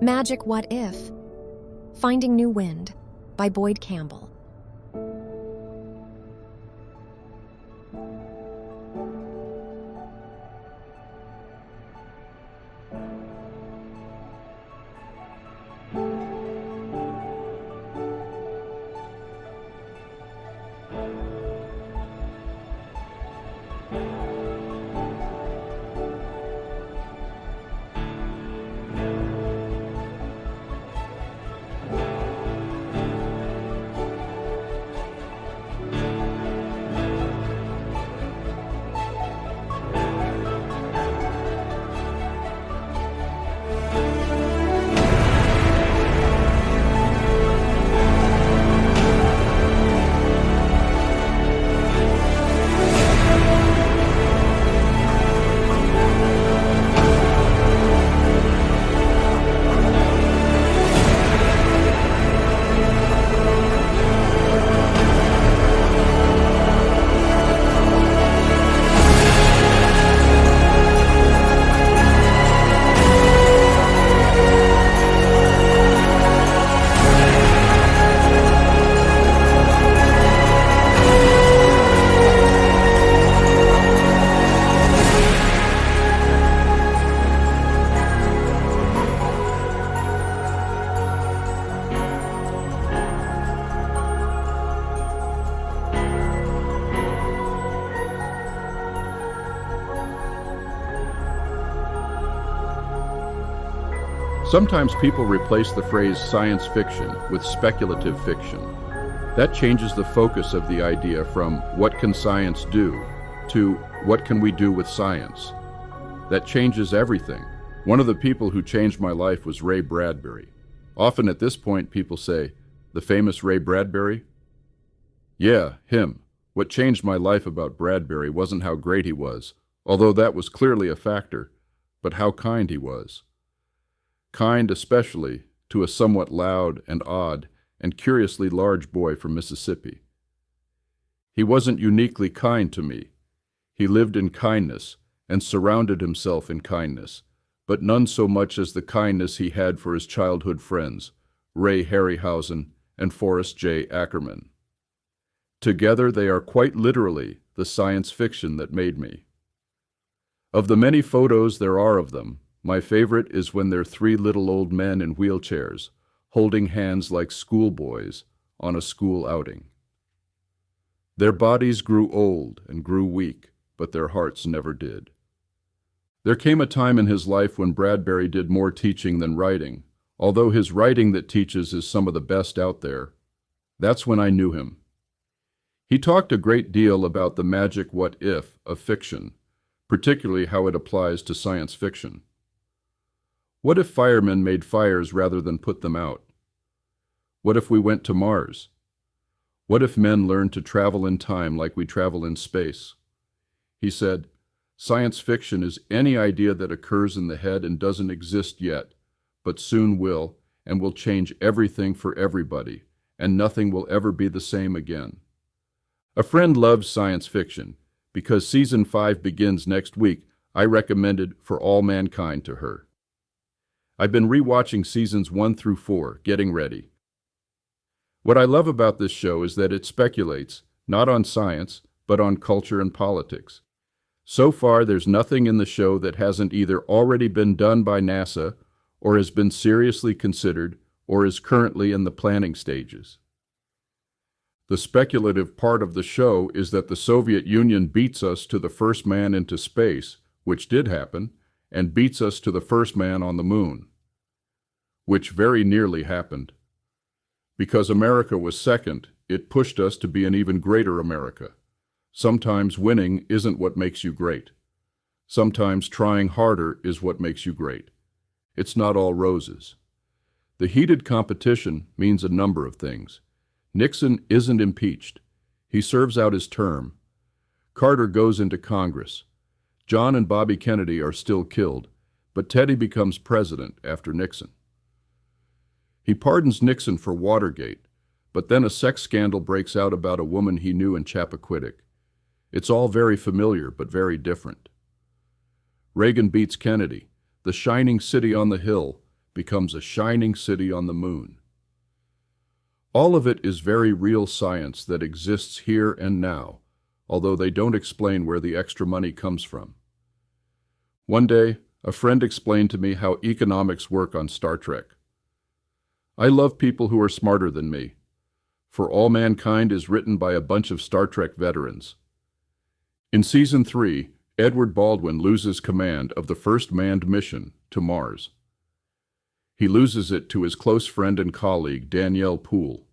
Magic What If? Finding New Wind by Boyd Campbell. Sometimes people replace the phrase science fiction with speculative fiction. That changes the focus of the idea from what can science do to what can we do with science. That changes everything. One of the people who changed my life was Ray Bradbury. Often at this point people say, the famous Ray Bradbury? Yeah, him. What changed my life about Bradbury wasn't how great he was, although that was clearly a factor, but how kind he was. Kind especially to a somewhat loud and odd and curiously large boy from Mississippi. He wasn't uniquely kind to me. He lived in kindness and surrounded himself in kindness, but none so much as the kindness he had for his childhood friends, Ray Harryhausen and Forrest J. Ackerman. Together they are quite literally the science fiction that made me. Of the many photos there are of them, my favorite is when they're three little old men in wheelchairs, holding hands like schoolboys on a school outing. Their bodies grew old and grew weak, but their hearts never did. There came a time in his life when Bradbury did more teaching than writing, although his writing that teaches is some of the best out there. That's when I knew him. He talked a great deal about the magic what if of fiction, particularly how it applies to science fiction. What if firemen made fires rather than put them out? What if we went to Mars? What if men learned to travel in time like we travel in space? He said, science fiction is any idea that occurs in the head and doesn't exist yet, but soon will, and will change everything for everybody, and nothing will ever be the same again. A friend loves science fiction. Because season 5 begins next week, I recommended For All Mankind to her. I've been rewatching seasons 1 through 4, getting ready. What I love about this show is that it speculates, not on science, but on culture and politics. So far, there's nothing in the show that hasn't either already been done by NASA, or has been seriously considered, or is currently in the planning stages. The speculative part of the show is that the Soviet Union beats us to the first man into space, which did happen, and beats us to the first man on the moon, which very nearly happened. Because America was second, it pushed us to be an even greater America. Sometimes winning isn't what makes you great. Sometimes trying harder is what makes you great. It's not all roses. The heated competition means a number of things. Nixon isn't impeached. He serves out his term. Carter goes into Congress. John and Bobby Kennedy are still killed, but Teddy becomes president after Nixon. He pardons Nixon for Watergate, but then a sex scandal breaks out about a woman he knew in Chappaquiddick. It's all very familiar, but very different. Reagan beats Kennedy. The shining city on the hill, becomes a shining city on the moon. All of it is very real science that exists here and now, although they don't explain where the extra money comes from. One day, a friend explained to me how economics work on Star Trek. I love people who are smarter than me. For All Mankind is written by a bunch of Star Trek veterans. In Season 3, Edward Baldwin loses command of the first manned mission to Mars. He loses it to his close friend and colleague, Danielle Poole.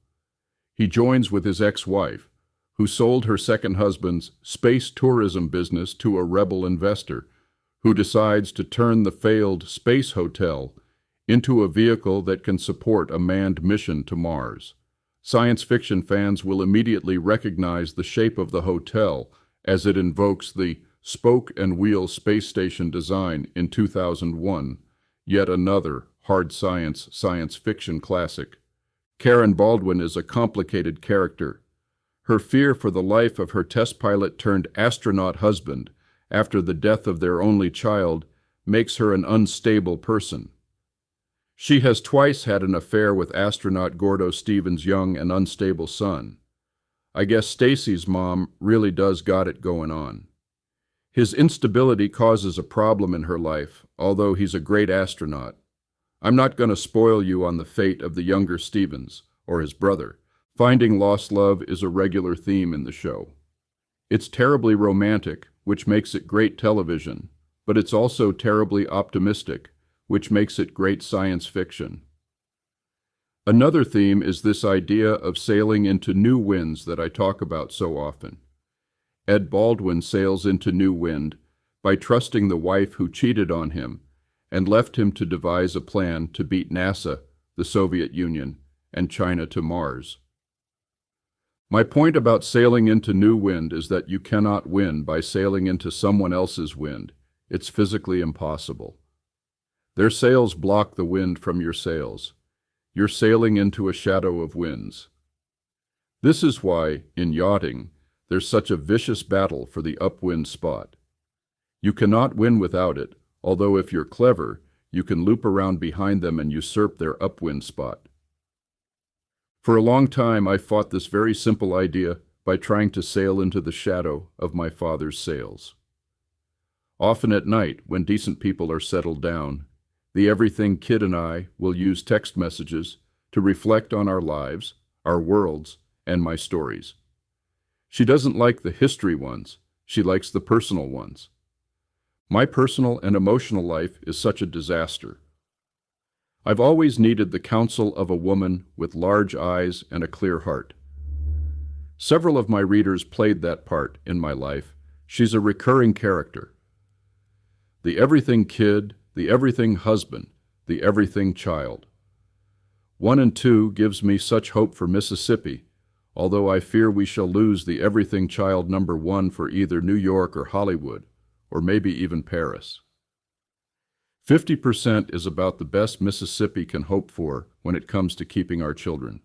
He joins with his ex-wife, who sold her second husband's space tourism business to a rebel investor, who decides to turn the failed space hotel into a vehicle that can support a manned mission to Mars. Science fiction fans will immediately recognize the shape of the hotel as it invokes the spoke and wheel space station design in 2001, yet another hard science fiction classic. Karen Baldwin is a complicated character. Her fear for the life of her test pilot turned astronaut husband after the death of their only child makes her an unstable person. She has twice had an affair with astronaut Gordo Stevens' young and unstable son. I guess Stacy's mom really does got it going on. His instability causes a problem in her life, although he's a great astronaut. I'm not going to spoil you on the fate of the younger Stevens, or his brother. Finding lost love is a regular theme in the show. It's terribly romantic, which makes it great television, but it's also terribly optimistic, which makes it great science fiction. Another theme is this idea of sailing into new winds that I talk about so often. Ed Baldwin sails into new wind by trusting the wife who cheated on him and left him to devise a plan to beat NASA, the Soviet Union, and China to Mars. My point about sailing into new wind is that you cannot win by sailing into someone else's wind. It's physically impossible. Their sails block the wind from your sails. You're sailing into a shadow of winds. This is why, in yachting, there's such a vicious battle for the upwind spot. You cannot win without it, although if you're clever, you can loop around behind them and usurp their upwind spot. For a long time, I fought this very simple idea by trying to sail into the shadow of my father's sails. Often at night, when decent people are settled down, the everything kid and I will use text messages to reflect on our lives, our worlds, and my stories. She doesn't like the history ones, she likes the personal ones. My personal and emotional life is such a disaster. I've always needed the counsel of a woman with large eyes and a clear heart. Several of my readers played that part in my life. She's a recurring character. The everything kid, the everything husband, the everything child. 1 and 2 gives me such hope for Mississippi, although I fear we shall lose the everything child number 1 for either New York or Hollywood, or maybe even Paris. 50% is about the best Mississippi can hope for when it comes to keeping our children.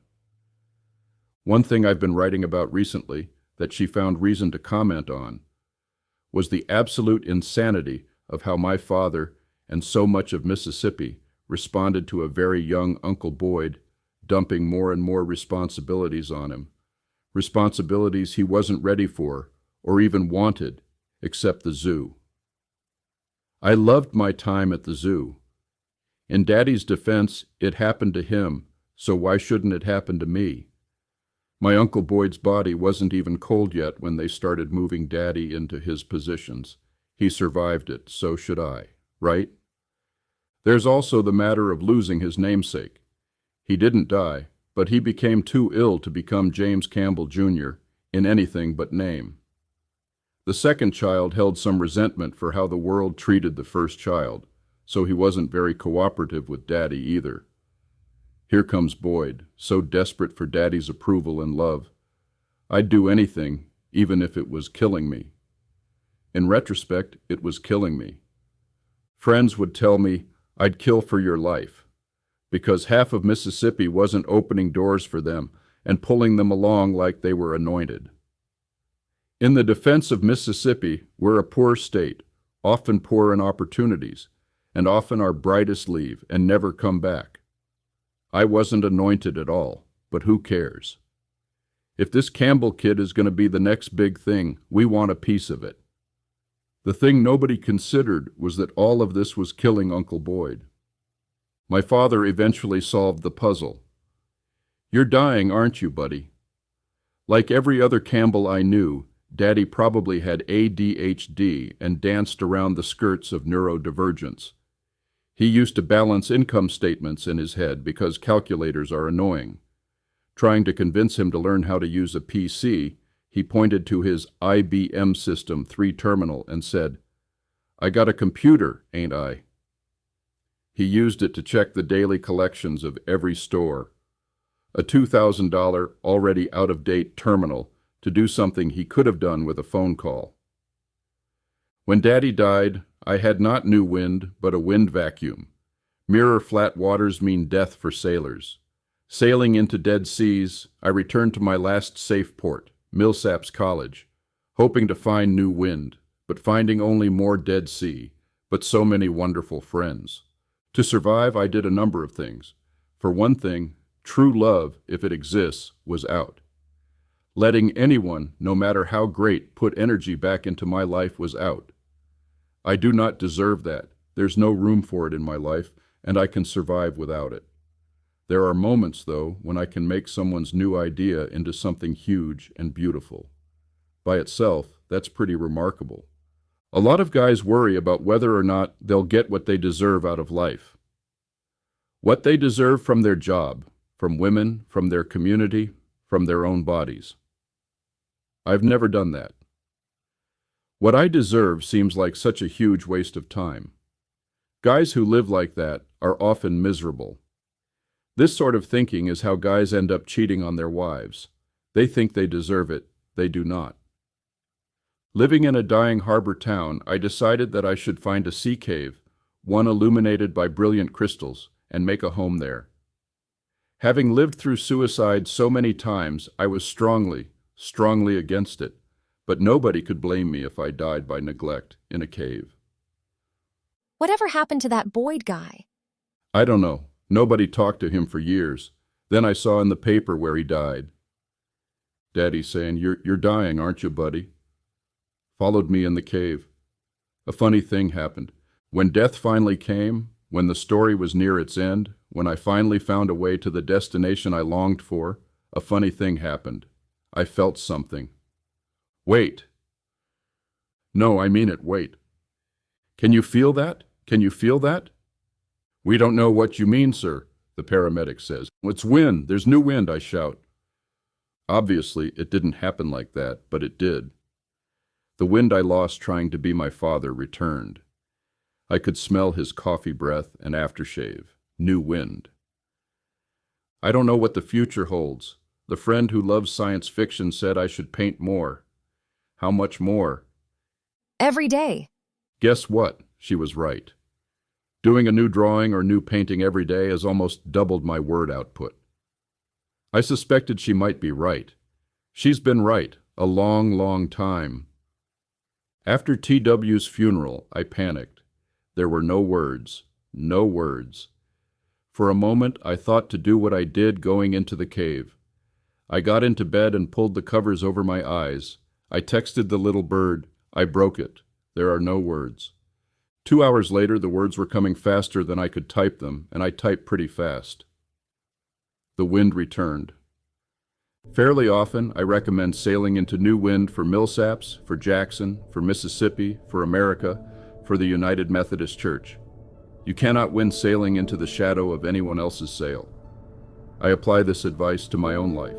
One thing I've been writing about recently that she found reason to comment on was the absolute insanity of how my father and so much of Mississippi responded to a very young Uncle Boyd dumping more and more responsibilities on him, responsibilities he wasn't ready for or even wanted, except the zoo. I loved my time at the zoo. In Daddy's defense, it happened to him, so why shouldn't it happen to me? My Uncle Boyd's body wasn't even cold yet when they started moving Daddy into his positions. He survived it, so should I, right? There's also the matter of losing his namesake. He didn't die, but he became too ill to become James Campbell Jr. in anything but name. The second child held some resentment for how the world treated the first child, so he wasn't very cooperative with Daddy either. Here comes Boyd, so desperate for Daddy's approval and love. I'd do anything, even if it was killing me. In retrospect, it was killing me. Friends would tell me I'd kill for your life, because half of Mississippi wasn't opening doors for them and pulling them along like they were anointed. In the defense of Mississippi, we're a poor state, often poor in opportunities, and often our brightest leave and never come back. I wasn't anointed at all, but who cares? If this Campbell kid is going to be the next big thing, we want a piece of it. The thing nobody considered was that all of this was killing Uncle Boyd. My father eventually solved the puzzle. "You're dying, aren't you, buddy?" Like every other Campbell I knew, Daddy probably had ADHD and danced around the skirts of neurodivergence. He used to balance income statements in his head because calculators are annoying. Trying to convince him to learn how to use a PC, he pointed to his IBM System 3 terminal and said, "I got a computer, ain't I?" He used it to check the daily collections of every store. A $2,000, already out-of-date terminal to do something he could have done with a phone call. When Daddy died, I had not new wind, but a wind vacuum. Mirror flat waters mean death for sailors. Sailing into dead seas, I returned to my last safe port, Millsaps College, hoping to find new wind, but finding only more Dead Sea, but so many wonderful friends. To survive, I did a number of things. For one thing, true love, if it exists, was out. Letting anyone, no matter how great, put energy back into my life was out. I do not deserve that. There's no room for it in my life, and I can survive without it. There are moments, though, when I can make someone's new idea into something huge and beautiful. By itself, that's pretty remarkable. A lot of guys worry about whether or not they'll get what they deserve out of life. What they deserve from their job, from women, from their community, from their own bodies. I've never done that. What I deserve seems like such a huge waste of time. Guys who live like that are often miserable. This sort of thinking is how guys end up cheating on their wives. They think they deserve it, they do not. Living in a dying harbor town, I decided that I should find a sea cave, one illuminated by brilliant crystals, and make a home there. Having lived through suicide so many times, I was strongly against it, but nobody could blame me if I died by neglect in a cave. Whatever happened to that Boyd guy? I don't know. Nobody talked to him for years. Then I saw in the paper where he died. Daddy saying, You're dying, aren't you, buddy?" Followed me in the cave. A funny thing happened. When death finally came, when the story was near its end, when I finally found a way to the destination I longed for, a funny thing happened. I felt something. Wait. No, I mean it, wait. Can you feel that? Can you feel that? We don't know what you mean, sir, the paramedic says. It's wind. There's new wind, I shout. Obviously, it didn't happen like that, but it did. The wind I lost trying to be my father returned. I could smell his coffee breath and aftershave. New wind. I don't know what the future holds. The friend who loves science fiction said I should paint more. How much more? Every day. Guess what? She was right. Doing a new drawing or new painting every day has almost doubled my word output. I suspected she might be right. She's been right a long, long time. After TW's funeral, I panicked. There were no words. No words. For a moment, I thought to do what I did going into the cave. I got into bed and pulled the covers over my eyes. I texted the little bird. I broke it. There are no words. 2 hours later, the words were coming faster than I could type them, and I typed pretty fast. The wind returned. Fairly often, I recommend sailing into new wind for Millsaps, for Jackson, for Mississippi, for America, for the United Methodist Church. You cannot win sailing into the shadow of anyone else's sail. I apply this advice to my own life.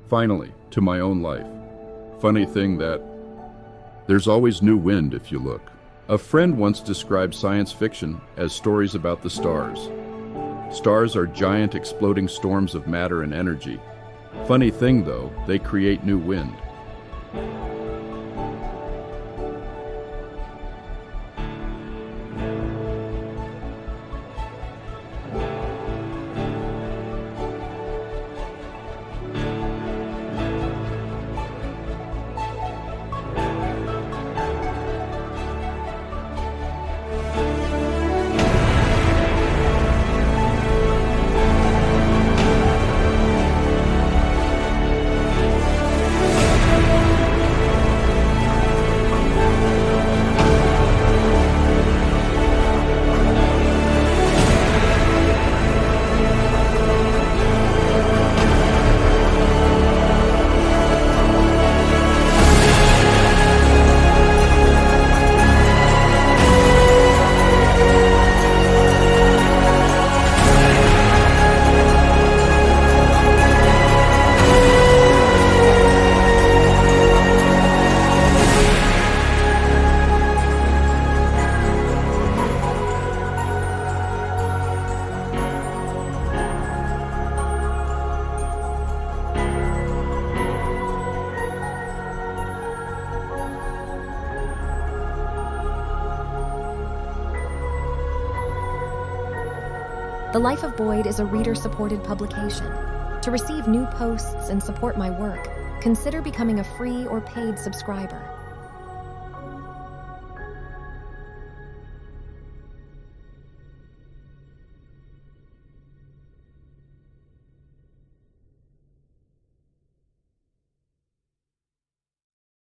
Finally, to my own life. Funny thing that there's always new wind if you look. A friend once described science fiction as stories about the stars. Stars are giant exploding storms of matter and energy. Funny thing though, they create new wind. The Life of Boyd is a reader-supported publication. To receive new posts and support my work, consider becoming a free or paid subscriber.